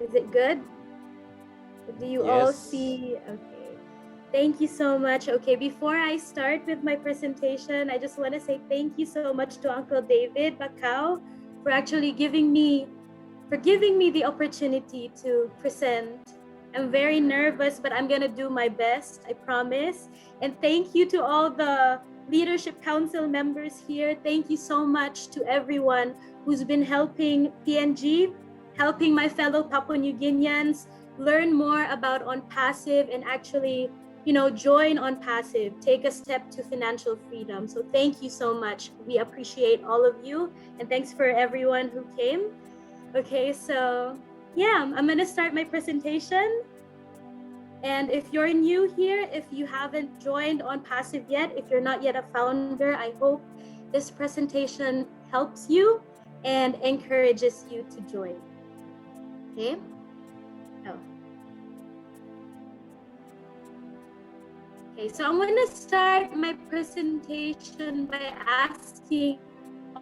Is it good? Do you all Yes. see? Okay. Thank you so much. Okay, before I start with my presentation, I just want to say thank you so much to Uncle David Bakau for actually giving me the opportunity to present. I'm very nervous, but I'm gonna do my best, I promise. And thank you to all the Leadership Council members here. Thank you so much to everyone who's been helping PNG, helping my fellow Papua New Guineans learn more about Onpassive and actually, join Onpassive, take a step to financial freedom. So thank you so much. We appreciate all of you, and thanks for everyone who came. Okay, so yeah, I'm gonna start my presentation. And if you're new here, if you haven't joined Onpassive yet, if you're not yet a founder, I hope this presentation helps you and encourages you to join. Okay. Oh. Okay, so I'm gonna start my presentation by asking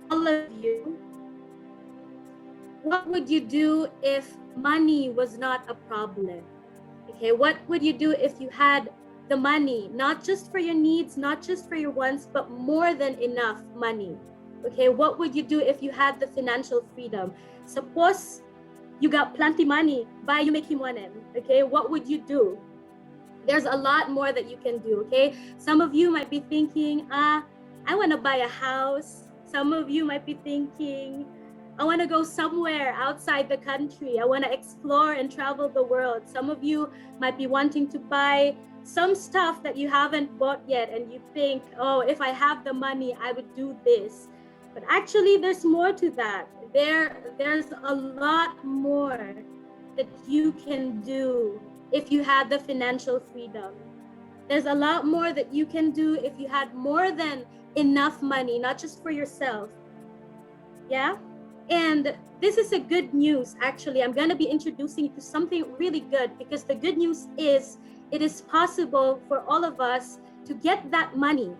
all of you, what would you do if money was not a problem? Okay, what would you do if you had the money, not just for your needs, not just for your wants, but more than enough money? Okay, what would you do if you had the financial freedom? Suppose you got plenty money, buy you make him one. Okay, what would you do? There's a lot more that you can do. Okay, some of you might be thinking, I want to buy a house. Some of you might be thinking, I want to go somewhere outside the country. I want to explore and travel the world. Some of you might be wanting to buy some stuff that you haven't bought yet, and you think, oh, if I have the money, I would do this. But actually, there's more to that. There's a lot more that you can do if you had the financial freedom. There's a lot more that you can do if you had more than enough money, not just for yourself. Yeah? And this is a good news, actually. I'm going to be introducing you to something really good, because the good news is it is possible for all of us to get that money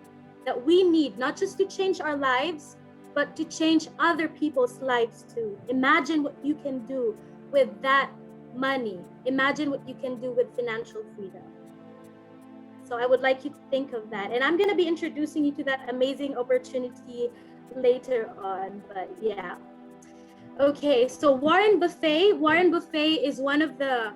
that we need, not just to change our lives, but to change other people's lives too. Imagine what you can do with that money. Imagine what you can do with financial freedom. So I would like you to think of that. And I'm going to be introducing you to that amazing opportunity later on. But yeah. Okay, so Warren Buffett is one of the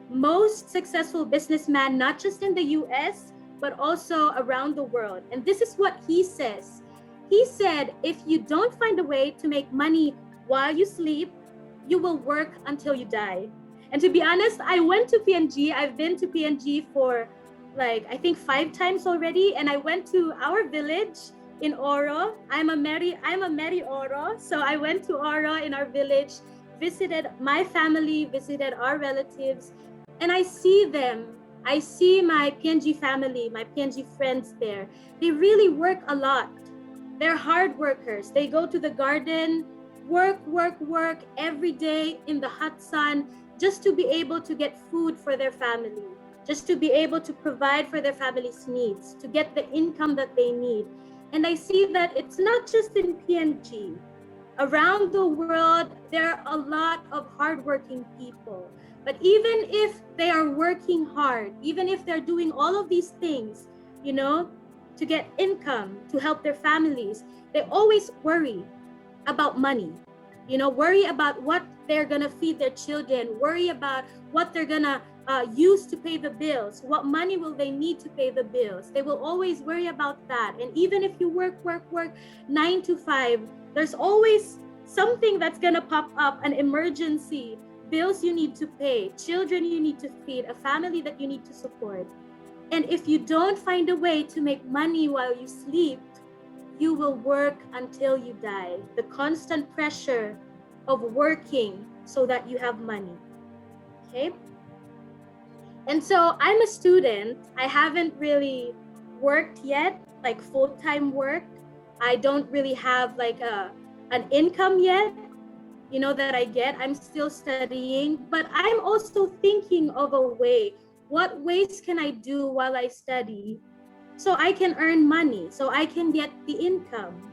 most successful businessmen, not just in the US, but also around the world. And this is what he says. He said, if you don't find a way to make money while you sleep, you will work until you die. And to be honest, I went to PNG. I've been to PNG for I think 5 times already. And I went to our village in Oro. I'm a Mary Oro. So I went to Oro in our village, visited my family, visited our relatives, and I see them. I see my PNG family, my PNG friends there. They really work a lot. They're hard workers. They go to the garden, work every day in the hot sun, just to be able to get food for their family, just to be able to provide for their family's needs, to get the income that they need. And I see that it's not just in PNG. Around the world, there are a lot of hardworking people. But even if they are working hard, even if they're doing all of these things, to get income, to help their families, they always worry about money. Worry about what they're gonna feed their children, worry about what they're gonna use to pay the bills, what money will they need to pay the bills. They will always worry about that. And even if you work 9 to 5, there's always something that's gonna pop up, an emergency, bills you need to pay, children you need to feed, a family that you need to support. And if you don't find a way to make money while you sleep, you will work until you die. The constant pressure of working so that you have money. Okay? And so I'm a student. I haven't really worked yet, like full-time work. I don't really have an income yet, that I get. I'm still studying, but I'm also thinking of a way. What ways can I do while I study so I can earn money, so I can get the income?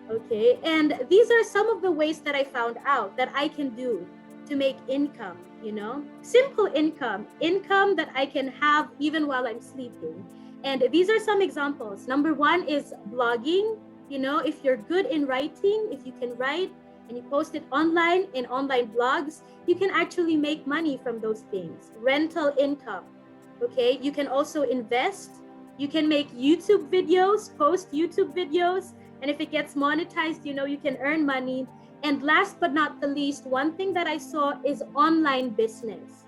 Okay, and these are some of the ways that I found out that I can do to make income, you know, simple income that I can have even while I'm sleeping. And these are some examples. Number one is blogging. You know, if you're good in writing, if you can write and you post it online in online blogs, you can actually make money from those things. Rental income. Okay, you can also invest. You can make YouTube videos, post YouTube videos, and if it gets monetized, you know, you can earn money. And last but not the least, one thing that I saw is online business.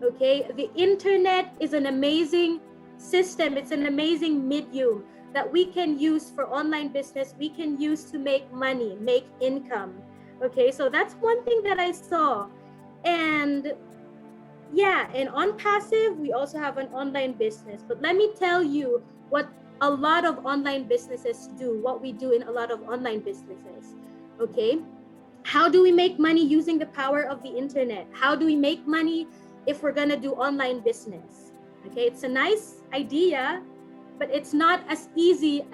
Okay, the internet is an amazing system. It's an amazing medium that we can use for online business. We can use to make money, make income. Okay, so that's one thing that I saw. And yeah, and Onpassive, we also have an online business. But let me tell you what a lot of online businesses do, what we do in a lot of online businesses. Okay, how do we make money using the power of the internet? How do we make money if we're gonna do online business? Okay, it's a nice idea, but it's not as easy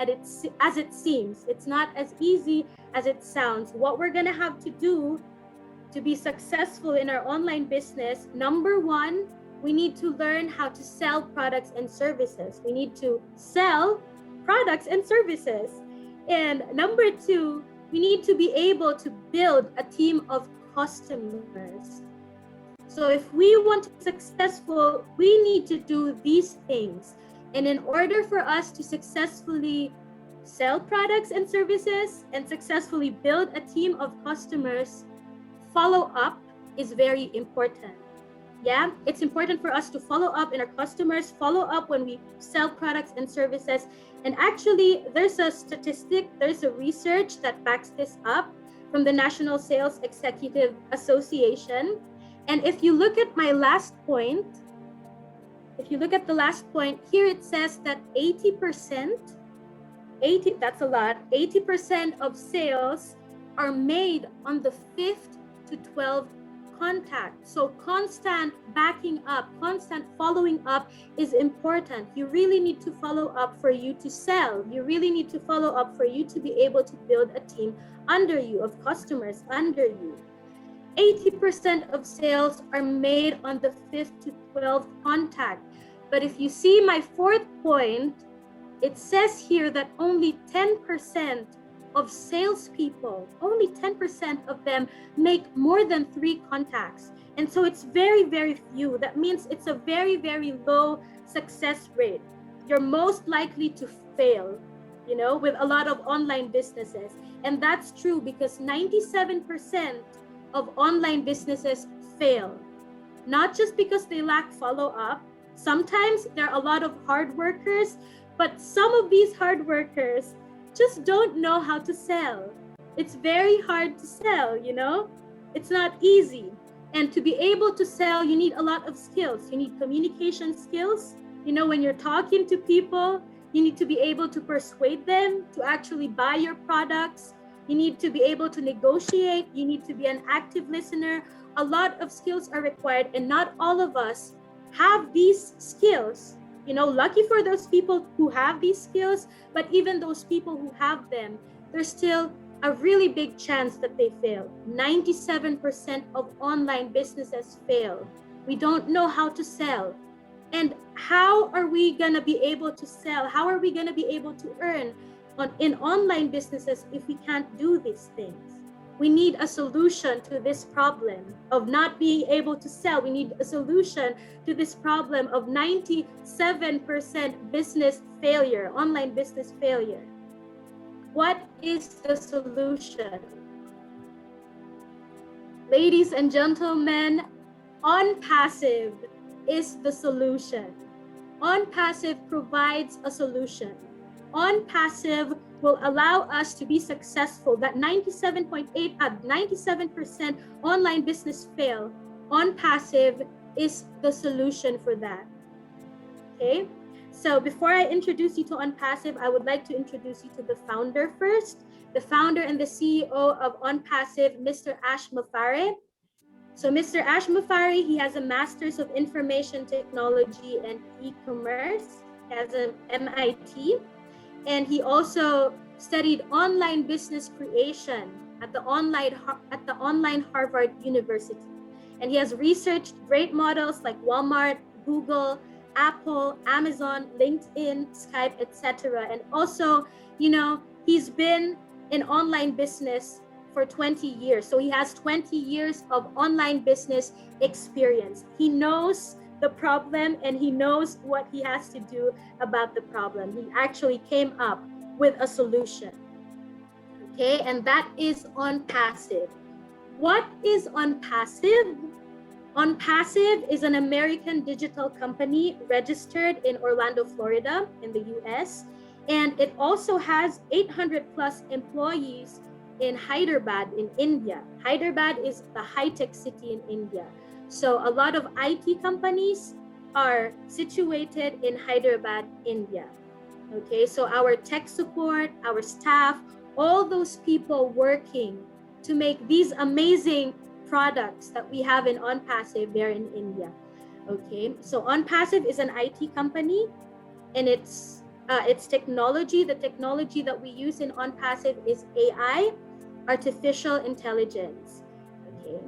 as it seems. It's not as easy as it sounds. What we're gonna have to do to be successful in our online business, number one, we need to learn how to sell products and services. We need to sell products and services. And number two, we need to be able to build a team of customers. So if we want to be successful, we need to do these things. And in order for us to successfully sell products and services and successfully build a team of customers, follow up is very important. Yeah, it's important for us to follow up in our customers, follow up when we sell products and services. And actually, there's a statistic, there's a research that backs this up from the National Sales Executive Association. And if you look at my last point, if you look at the last point, here it says that 80%, that's a lot, 80% of sales are made on the 5th to 12th contact. So constant backing up, constant following up is important. You really need to follow up for you to sell. You really need to follow up for you to be able to build a team under you, of customers under you. 80% of sales are made on the 5th to 12th contact. But if you see my fourth point, it says here that only 10% of salespeople, only 10% of them make more than 3 contacts. And so it's very, very few. That means it's a very, very low success rate. You're most likely to fail, you know, with a lot of online businesses. And that's true because 97% of online businesses fail. Not just because they lack follow-up. Sometimes there are a lot of hard workers, but some of these hard workers just don't know how to sell. It's very hard to sell, you know? It's not easy. And to be able to sell, you need a lot of skills. You need communication skills. You know, when you're talking to people, you need to be able to persuade them to actually buy your products. You need to be able to negotiate. You need to be an active listener. A lot of skills are required, and not all of us have these skills. You know, lucky for those people who have these skills, but even those people who have them, there's still a really big chance that they fail. 97% of online businesses fail. We don't know how to sell. And how are we gonna be able to sell? How are we gonna be able to earn in online businesses if we can't do these things? We need a solution to this problem of not being able to sell. We need a solution to this problem of 97% business failure, online business failure. What is the solution? Ladies and gentlemen, Onpassive is the solution. Onpassive provides a solution. Onpassive will allow us to be successful. That 97% online business fail. Onpassive is the solution for that. Okay, so before I introduce you to Onpassive, I would like to introduce you to the founder first. The founder and the CEO of Onpassive, Mr. Ash Mafare. So Mr. Ash Mafare, he has a Master's of Information Technology and E-Commerce. He has an MIT. And he also studied online business creation at the online Harvard University. And he has researched great models like Walmart, Google, Apple, Amazon, LinkedIn, Skype, etc. And also, he's been in online business for 20 years. So he has 20 years of online business experience. He knows the problem and he knows what he has to do about the problem. He actually came up with a solution. Okay, and that is Onpassive. What is Onpassive? Onpassive is an American digital company registered in Orlando, Florida, in the US. And it also has 800 plus employees in Hyderabad in India. Hyderabad is the high-tech city in India. So a lot of IT companies are situated in Hyderabad, India. Okay, so our tech support, our staff, all those people working to make these amazing products that we have in Onpassive there in India. Okay, so Onpassive is an IT company, and it's technology. The technology that we use in Onpassive is AI, artificial intelligence. Okay,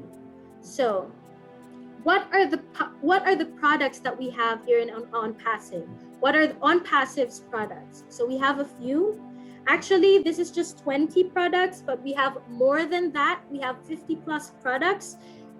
so what are the products that we have here in Onpassive? What are Onpassive's products? So we have a few. Actually, this is just 20 products, but we have more than that. We have 50 plus products.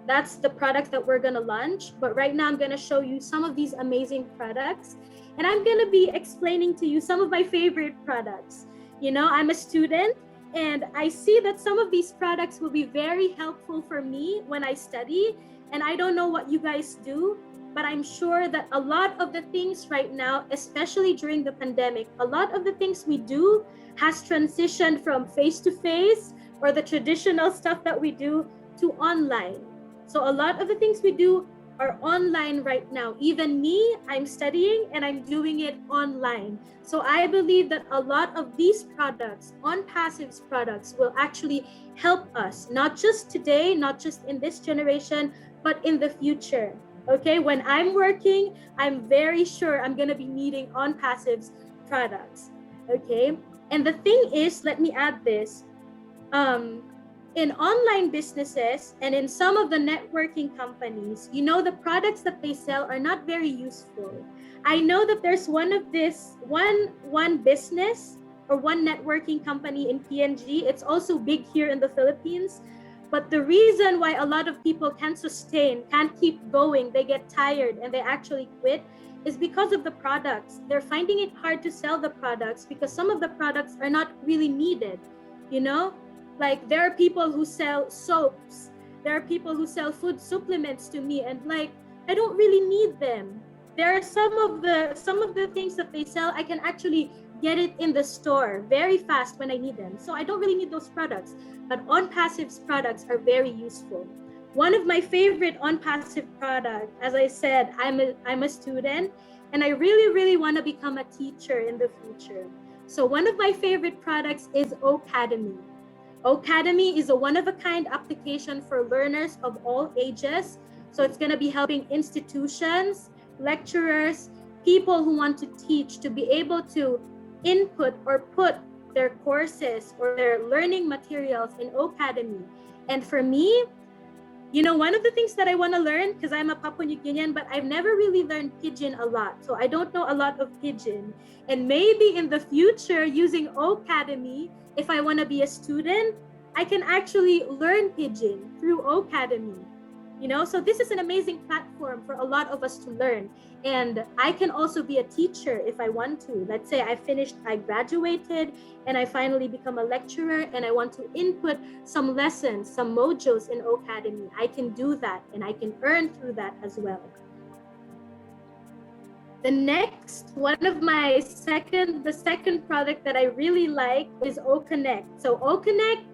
That's the product that we're gonna launch. But right now I'm gonna show you some of these amazing products. And I'm gonna be explaining to you some of my favorite products. I'm a student, and I see that some of these products will be very helpful for me when I study. And I don't know what you guys do, but I'm sure that a lot of the things right now, especially during the pandemic, a lot of the things we do has transitioned from face-to-face or the traditional stuff that we do to online. So a lot of the things we do are online right now. Even me, I'm studying and I'm doing it online. So I believe that a lot of these products, Onpassive's products, will actually help us, not just today, not just in this generation, but in the future. Okay, when I'm working, I'm very sure I'm gonna be needing Onpassive's products. Okay, and the thing is, let me add this. In online businesses and in some of the networking companies, the products that they sell are not very useful. I know that there's one business or one networking company in PNG. It's also big here in the Philippines. But the reason why a lot of people can't keep going, they get tired and they actually quit, is because of the products. They're finding it hard to sell the products because some of the products are not really needed. Like there are people who sell soaps, there are people who sell food supplements to me, and like I don't really need them. There are some of the things that they sell, I can actually get it in the store very fast when I need them. So I don't really need those products. But Onpassive's products are very useful. One of my favorite Onpassive products, as I said, I'm a student, and I really, really want to become a teacher in the future. So one of my favorite products is Ocademy. Ocademy is a one-of-a-kind application for learners of all ages. So it's going to be helping institutions, lecturers, people who want to teach to be able to input or put their courses or their learning materials in Ocademy. And for me, one of the things that I want to learn, because I'm a Papua New Guinean, but I've never really learned Pidgin a lot. So I don't know a lot of Pidgin. And maybe in the future, using Ocademy, if I want to be a student, I can actually learn Pidgin through Ocademy. So this is an amazing platform for a lot of us to learn. And I can also be a teacher if I want to. Let's say I graduated, and I finally become a lecturer, and I want to input some lessons, some modules in Ocademy. I can do that, and I can earn through that as well. The next, the second product that I really like is OConnect. So OConnect,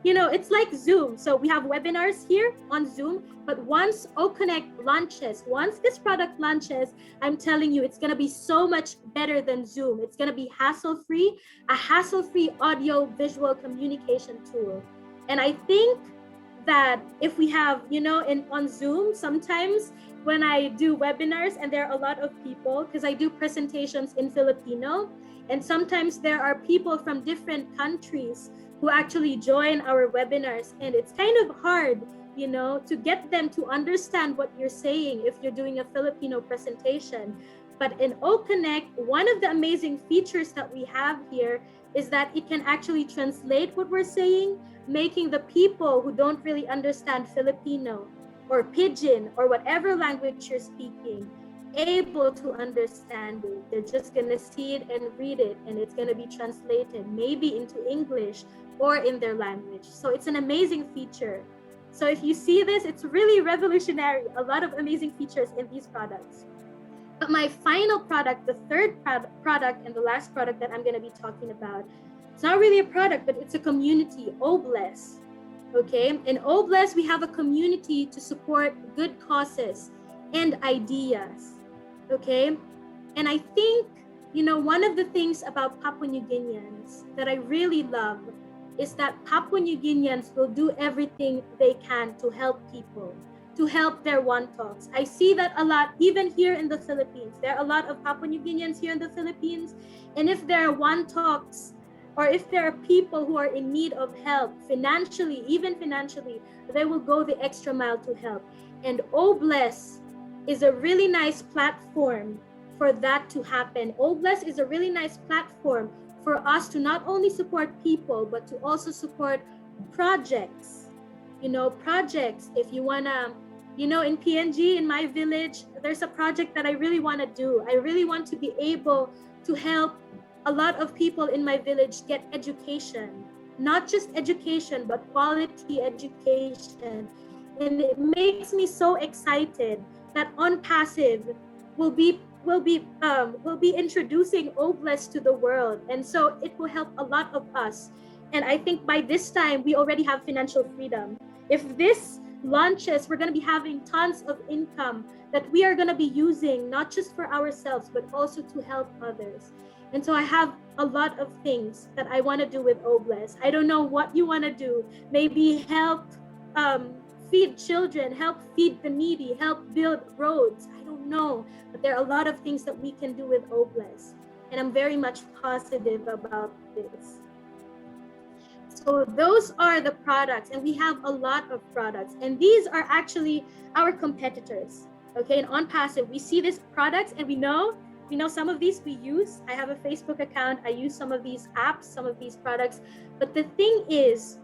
it's like Zoom. So we have webinars here on Zoom, but once OConnect launches, once this product launches, I'm telling you, it's going to be so much better than Zoom. It's going to be hassle-free, a hassle-free audio visual communication tool. And I think that if we have, on Zoom, sometimes when I do webinars and there are a lot of people, because I do presentations in Filipino, and sometimes there are people from different countries who actually join our webinars, and it's kind of hard, to get them to understand what you're saying if you're doing a Filipino presentation. But in O Connect, one of the amazing features that we have here is that it can actually translate what we're saying, making the people who don't really understand Filipino or Pidgin or whatever language you're speaking able to understand it. They're just going to see it and read it, and it's going to be translated maybe into English or in their language. So it's an amazing feature. So if you see this, it's really revolutionary. A lot of amazing features in these products. But my final product, the third product and the last product that I'm going to be talking about, it's not really a product, but it's a community, Obless. Okay, in Obless, we have a community to support good causes and ideas. Okay, and I think, one of the things about Papua New Guineans that I really love is that Papua New Guineans will do everything they can to help people, to help their Wantoks. I see that a lot, even here in the Philippines. There are a lot of Papua New Guineans here in the Philippines, and if there are Wantoks, or if there are people who are in need of help financially, even financially, they will go the extra mile to help. And Obless is a really nice platform for that to happen. Obless is a really nice platform for us to not only support people, but to also support projects. Projects, if you wanna, in PNG, in my village, there's a project that I really wanna do. I really want to be able to help a lot of people in my village get education, not just education, but quality education. And it makes me so excited that Onpassive will be introducing Obless to the world, and so it will help a lot of us. And I think by this time we already have financial freedom. If this launches, we're going to be having tons of income that we are going to be using not just for ourselves but also to help others. And so I have a lot of things that I want to do with Obless. I don't know what you want to do. Maybe help feed children, help feed the needy, help build roads. I don't know, but there are a lot of things that we can do with Obless, and I'm very much positive about this. So those are the products, and we have a lot of products, and these are actually our competitors. Okay, and Onpassive, we see these products, and we know some of these we use. I have a Facebook account. I use some of these apps, some of these products, but the thing is,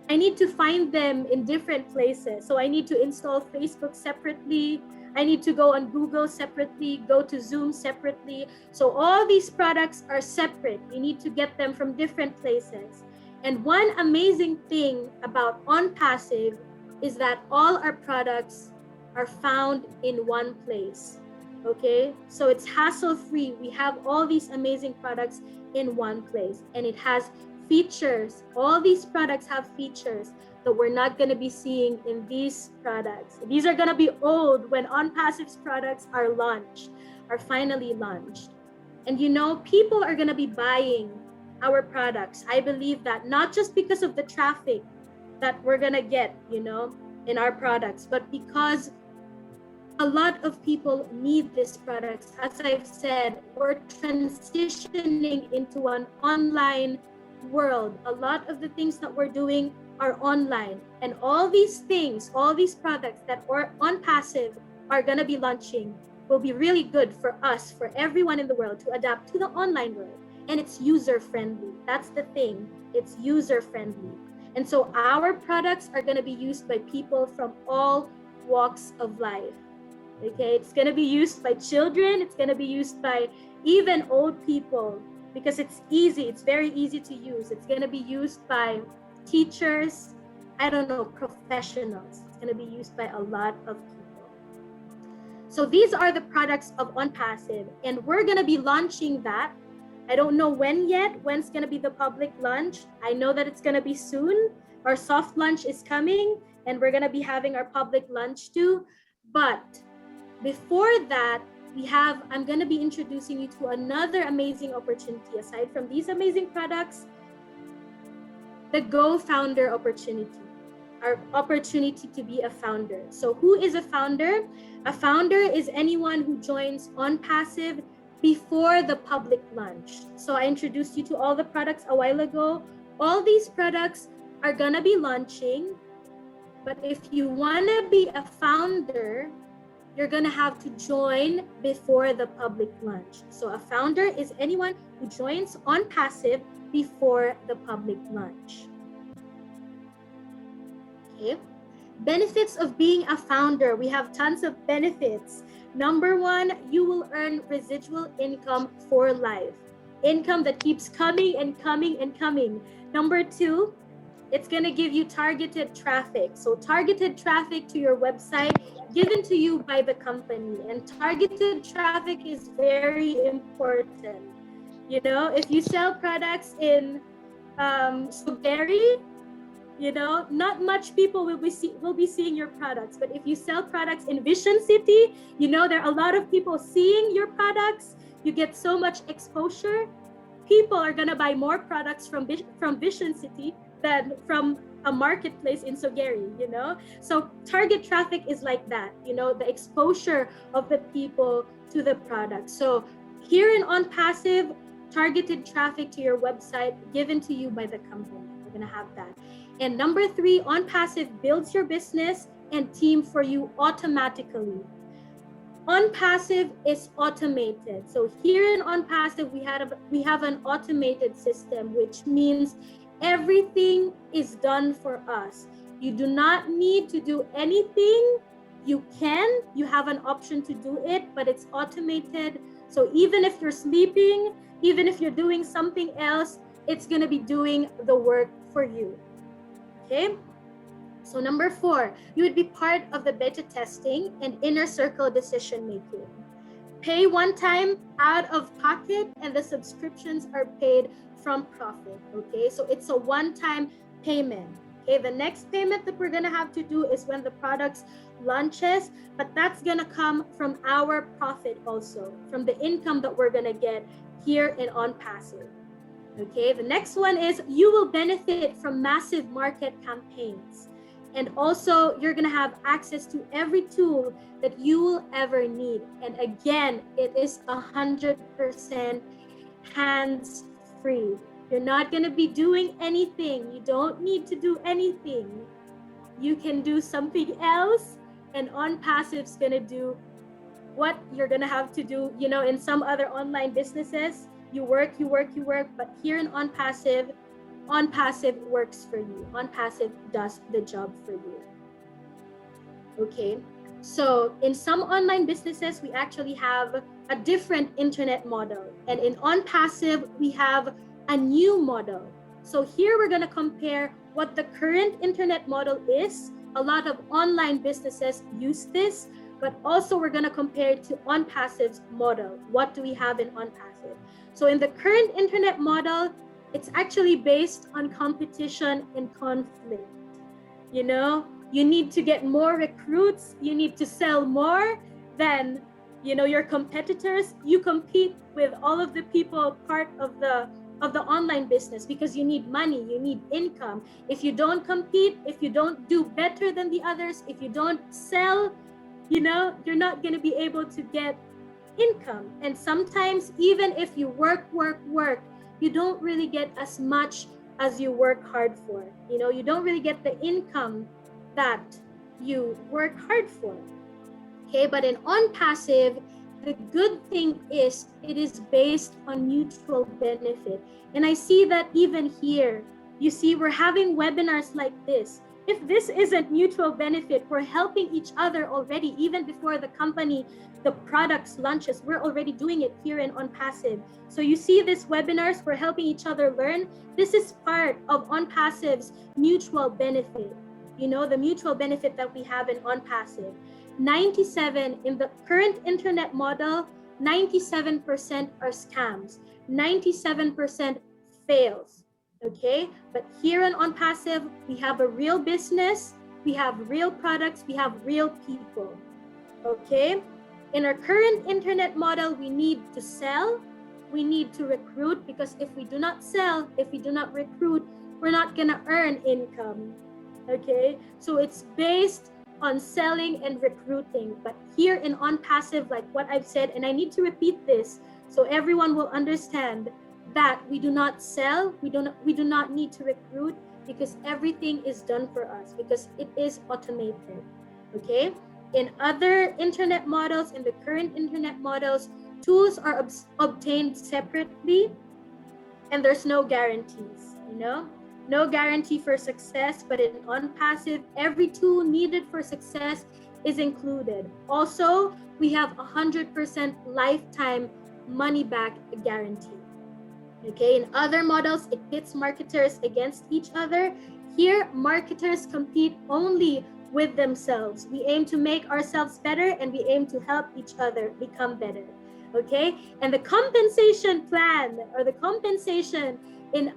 I need to find them in different places. So I need to install Facebook separately. I need to go on Google separately, go to Zoom separately. So all these products are separate. You need to get them from different places. And one amazing thing about Onpassive is that all our products are found in one place. Okay, so it's hassle-free. We have all these amazing products in one place, and it has features. All these products have features that we're not going to be seeing in these products. These are going to be old when Onpassive's products are finally launched. And people are going to be buying our products. I believe that, not just because of the traffic that we're going to get, in our products, but because a lot of people need these products. As I've said, we're transitioning into an online world. A lot of the things that we're doing are online, and all these things, all these products that are Onpassive are going to be launching will be really good for us, for everyone in the world, to adapt to the online world. And it's user friendly. That's the thing. It's user friendly. And so our products are going to be used by people from all walks of life. Okay, it's going to be used by children. It's going to be used by even old people, because it's easy. It's very easy to use. It's going to be used by teachers, professionals. It's going to be used by a lot of people. So these are the products of Onpassive, and we're going to be launching that. I don't know when yet. When's going to be the public launch? I know that it's going to be soon. Our soft launch is coming, and we're going to be having our public launch too. But before that, I'm going to be introducing you to another amazing opportunity. Aside from these amazing products, the Go Founder opportunity, our opportunity to be a founder. So who is a founder? A founder is anyone who joins Onpassive before the public launch. So I introduced you to all the products a while ago. All these products are going to be launching But if you want to be a founder, you're going to have to join before the public launch. So a founder is anyone who joins Onpassive before the public launch. Okay. Benefits of being a founder. We have tons of benefits. Number one, you will earn residual income for life. Income that keeps coming and coming and coming. Number two, it's going to give you targeted traffic. So targeted traffic to your website given to you by the company. And targeted traffic is very important. You know, if you sell products in Sugary, you know, not much people will be seeing your products. But if you sell products in Vision City, you know, there are a lot of people seeing your products. You get so much exposure. People are going to buy more products from Vision City than from a marketplace in Sogeri, you know? So target traffic is like that, you know, the exposure of the people to the product. So here in Onpassive, targeted traffic to your website given to you by the company. We're gonna have that. And number three, Onpassive builds your business and team for you automatically. Onpassive is automated. So here in Onpassive, we have an automated system, which means everything is done for us. You do not need to do anything. You have an option to do it, but it's automated. So even if you're sleeping, even if you're doing something else, it's going to be doing the work for you. Okay? So number four, you would be part of the beta testing and inner circle decision making. Pay one time out of pocket, and the subscriptions are paid from profit. Okay, so it's a one-time payment. Okay, the next payment that we're gonna have to do is when the products launches, but that's gonna come from our profit also, from the income that we're gonna get here in Onpassive. Okay, the next one is you will benefit from massive market campaigns. And also, you're going to have access to every tool that you will ever need. And again, it is 100% hands-free. You're not going to be doing anything. You don't need to do anything. You can do something else, and Onpassive's going to do what you're going to have to do. You know, in some other online businesses, you work, but here in Onpassive works for you. Onpassive does the job for you. Okay, so in some online businesses, we actually have a different internet model. And in Onpassive, we have a new model. So here we're going to compare what the current internet model is. A lot of online businesses use this, but also we're going to compare it to Onpassive's model. What do we have in Onpassive? So in the current internet model, it's actually based on competition and conflict. You know, you need to get more recruits, you need to sell more than, you know, your competitors. You compete with all of the people part of the online business because you need money, you need income. If you don't compete, if you don't do better than the others, if you don't sell, you know, you're not going to be able to get income. And sometimes even if you work, you don't really get as much as you work hard for. You know, you don't really get the income that you work hard for. Okay, but in Onpassive, the good thing is it is based on mutual benefit. And I see that even here, you see, we're having webinars like this. If this isn't mutual benefit, we're helping each other already, even before the company, the products launches, we're already doing it here in Onpassive. So you see these webinars, we're helping each other learn. This is part of Onpassive's mutual benefit. You know, the mutual benefit that we have in Onpassive. 97 in the current internet model, 97% are scams, 97% fails. Okay, but here in Onpassive, we have a real business, we have real products, we have real people. Okay, in our current internet model, we need to sell, we need to recruit, because if we do not sell, if we do not recruit, we're not gonna earn income. Okay, so it's based on selling and recruiting. But here in Onpassive, like what I've said, and I need to repeat this so everyone will understand, that we do not sell, we do not need to recruit, because everything is done for us, because it is automated. Okay? In other internet models, in the current internet models, tools are obtained separately, and there's no guarantees, no guarantee for success. But in Onpassive, every tool needed for success is included. Also, we have 100% lifetime money back guarantee. Okay, in other models, it pits marketers against each other. Here, marketers compete only with themselves. We aim to make ourselves better, and we aim to help each other become better. Okay, and the compensation plan, or the compensation in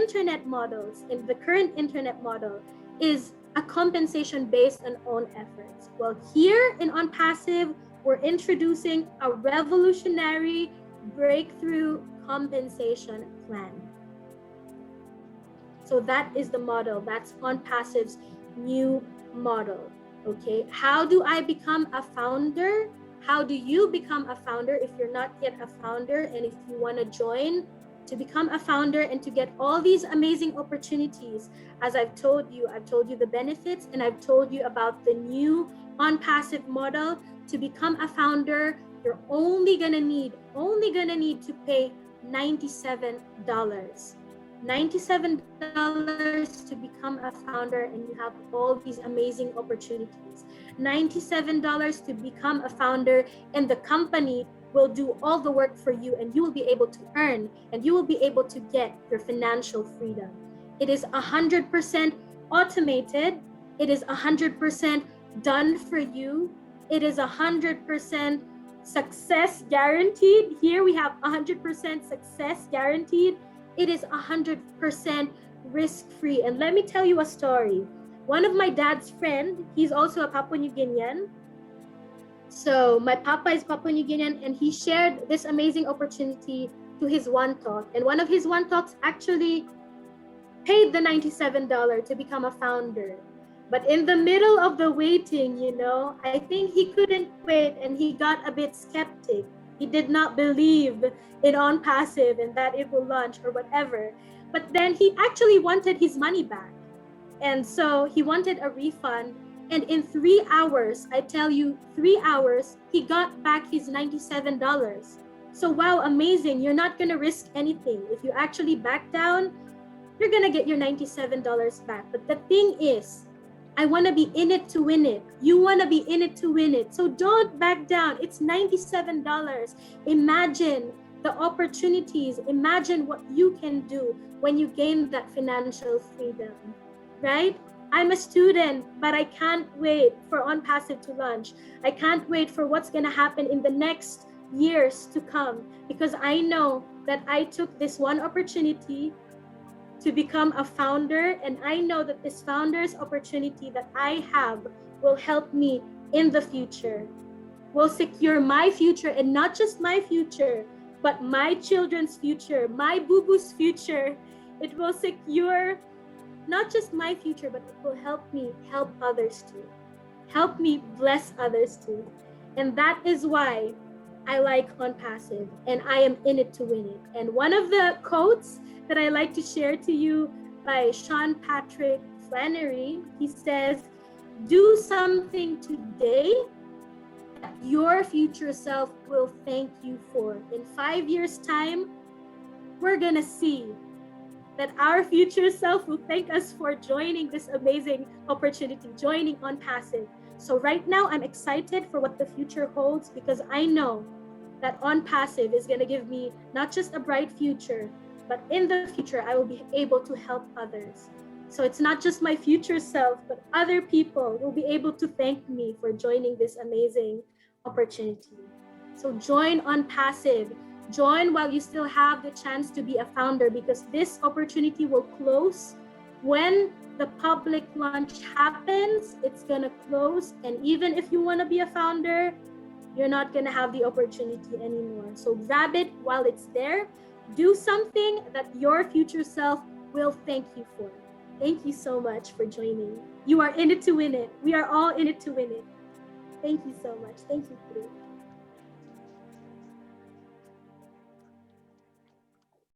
internet models, in the current internet model, is a compensation based on own efforts. Well, here in Onpassive, we're introducing a revolutionary breakthrough compensation plan. So that is the model. That's Onpassive's new model. Okay, how do I become a founder? How do you become a founder if you're not yet a founder, and if you want to join to become a founder and to get all these amazing opportunities? As I've told you the benefits, and I've told you about the new Onpassive model. To become a founder, you're only gonna need to pay $97. $97 to become a founder, and you have all these amazing opportunities. $97 to become a founder, and the company will do all the work for you, and you will be able to earn, and you will be able to get your financial freedom. It is 100% automated. It is 100% done for you. It is 100% success guaranteed. Here we have 100% success guaranteed. It is 100% risk-free. And let me tell you a story. One of my dad's friend, he's also a Papua New Guinean. So my papa is Papua New Guinean, and he shared this amazing opportunity to his one talk. And one of his one talks actually paid the $97 to become a founder. But in the middle of the waiting, I think he couldn't wait, and he got a bit skeptic. He did not believe in Onpassive and that it will launch or whatever. But then he actually wanted his money back. And so he wanted a refund. And in 3 hours, I tell you, 3 hours, he got back his $97. So wow, amazing. You're not going to risk anything. If you actually back down, you're going to get your $97 back. But the thing is, I want to be in it to win it. You want to be in it to win it. So don't back down. It's $97. Imagine the opportunities. Imagine what you can do when you gain that financial freedom, right? I'm a student, but I can't wait for Onpassive to launch. I can't wait for what's going to happen in the next years to come, because I know that I took this one opportunity to become a founder, and I know that this founder's opportunity that I have will help me in the future, will secure my future, and not just my future, but my children's future, my boo-boo's future. It will secure not just my future, but it will help me help others too. Help me bless others too. And that is why I like Onpassive, and I am in it to win it. And one of the quotes that I like to share to you by Sean Patrick Flannery, he says, "Do something today that your future self will thank you for. In 5 years' time, we're gonna see that our future self will thank us for joining this amazing opportunity, joining Onpassive." So right now, I'm excited for what the future holds, because I know that Onpassive is gonna give me not just a bright future, but in the future, I will be able to help others. So it's not just my future self, but other people will be able to thank me for joining this amazing opportunity. So join Onpassive. Join while you still have the chance to be a founder, because this opportunity will close when the public launch happens. It's gonna close, and even if you wanna be a founder, you're not gonna have the opportunity anymore. So grab it while it's there. Do something that your future self will thank you for. Thank you so much for joining. You are in it to win it. We are all in it to win it. Thank you so much. Thank you, Kristine.